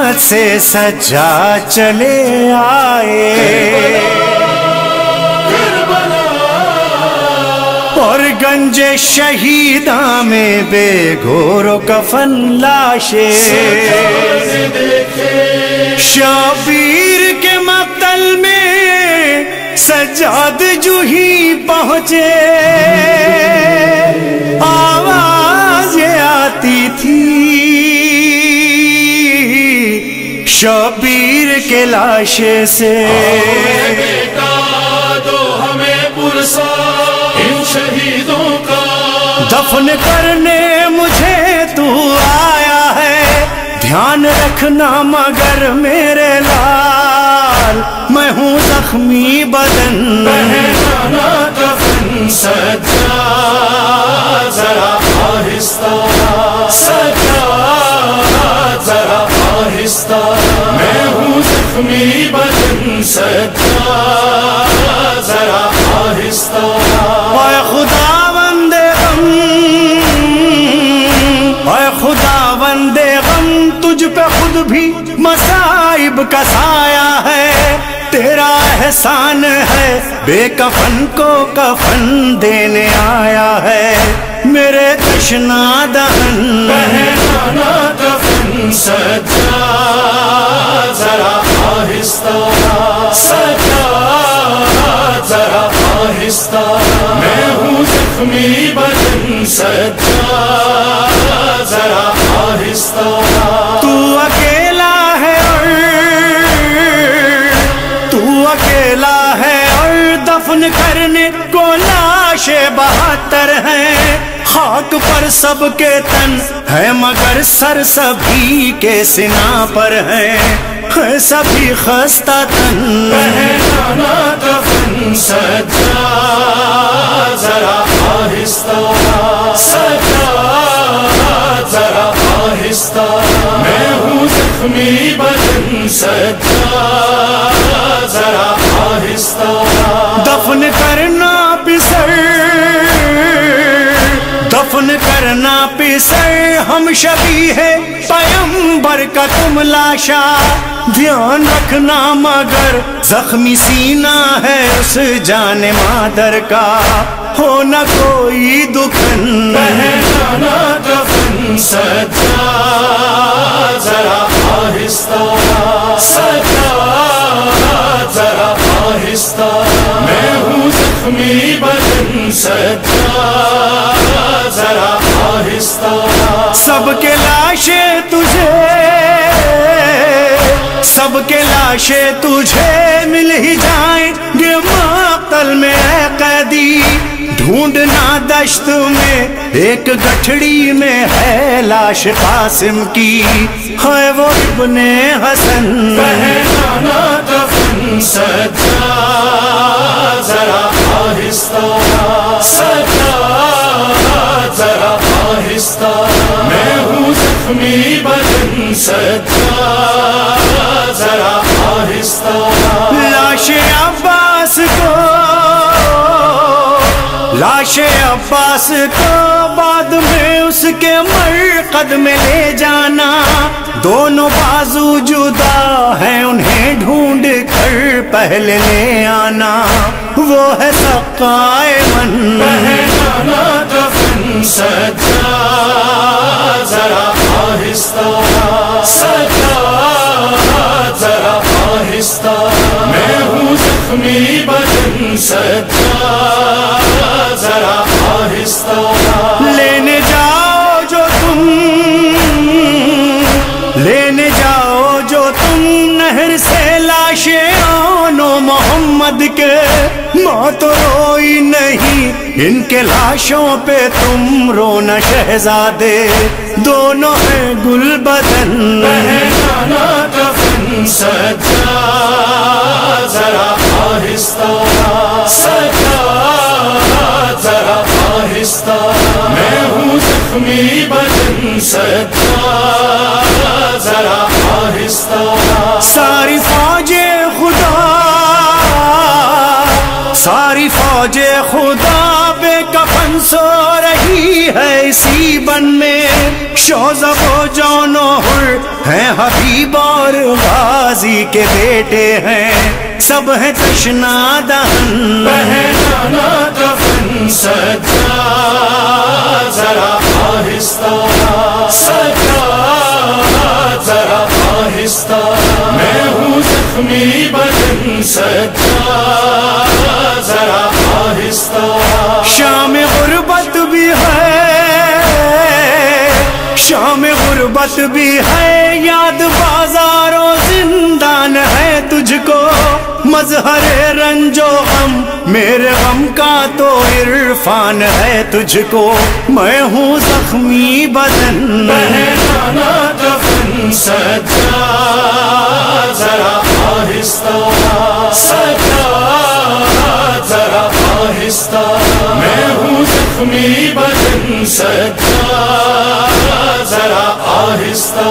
رحمت سے سجا چلے آئے، اور گنج شہیداں میں بے گور و کفن لاشیں، شبیر کے مقتل میں سجاد جو ہی پہنچے، آواز یہ آتی تھی شبیر کے لاشے سے، بیٹا دو ہمیں پرسا ان شہیدوں کا، دفن کرنے مجھے تو آیا ہے، دھیان رکھنا مگر میرے لال، میں ہوں زخمی بدن، پہنانا کفن سجا ذرا آہستہ، سجا ذرا آہستہ، میں ہوں زخمی بدن سجا ذرا آہستہ، اے خدا بندے غم، اے خدا بندے غم، تجھ پہ خود بھی مصائب کا سایہ ہے، تیرا احسان ہے بے کفن کو کفن دینے آیا ہے، میرے تشنا دہن، پہنانا کفن سجا ذرا آہستہ، سجا ذرا آہستہ، میں ہوں زخمی بدن سجا ذرا آہستہ، تو اکیلا ہے اور تو اکیلا ہے اور دفن کرنے کو لاشیں 72 ہیں، خاک پر سب کے تن ہے مگر سر سبھی کے سنا پر ہے سبھی خستہ تن، پہنانا کفن سجا ذرا آہستہ، سجا ذرا آہستہ، میں ہوں زخمی بدن سجا ذرا آہستہ، دفن کرنا پسر، دفن کرنا پسر، ہم شبیہ پیمبر کا تم لاشا، دھیان رکھنا مگر زخمی سینہ ہے اس جان مادر کا، ہو نہ کوئی دکھن، پہنانا کفن سجا ذرا آہستہ، سجا ذرا آہستہ، میں ہوں زخمی بدن سجا ذرا آہستہ، سب کے لاشیں تجھے، سب کے لاشیں تجھے مل ہی جائیں گے مقتل میں اے قیدی، ڈھونڈنا دشت میں ایک گٹھڑی میں ہے لاش قاسم کی، ہے وہ ابن حسن، پہنانا کفن سجا ذرا آہستہ، سجا ذرا آہستہ، میں ہوں زخمی بدن سجا ذرا آہستہ، لاش عباس کو، لاش عباس کو بعد میں اس کے مرقد میں لے جانا، دونوں بازو جدا ہیں انہیں ڈھونڈ کر پہلے لے آنا، وہ ہے سقائے من، پہنانا کفن سجا ذرا آہستہ، سجا ذرا آہستہ، میں ہوں زخمی بدن سجا ذرا آہستہ، لینے جاؤ جو تم، لینے جاؤ جو تم نہر سے لاشیں آنو محمد کے، موت روئی نہیں ان کے لاشوں پہ تم رونا شہزادے، دونوں ہیں گل بدن، پہنانا کفن سجا ذرا آہستہ، سجا ذرا آہستہ، میں ہوں زخمی بدن سجا ذرا آہستہ، ساری فوجیں خدا، ساری فوج خدا بے کفن سو رہی ہے اسی بن میں، شوزب و جون و حر ہیں حبیب اور غازی کے بیٹے ہیں، سب ہیں تشنا دہن پہنانا کفن سجاد ذرا آہستہ، سجاد ذرا آہستہ، میں ہوں زخمی بدن سجاد ذرا آہستہ، شام غربت بھی ہے، شام غربت بھی ہے، یاد بازار و زندان ہے تجھ کو، مظہر رنج و غم میرے غم کا تو عرفان ہے تجھ کو، میں ہوں زخمی بدن پہنانا کفن سجاد ذرا آہستہ، سجاد ذرا آہستہ، میں ہوں زخمی بدن سجاد ذرا آہستہ۔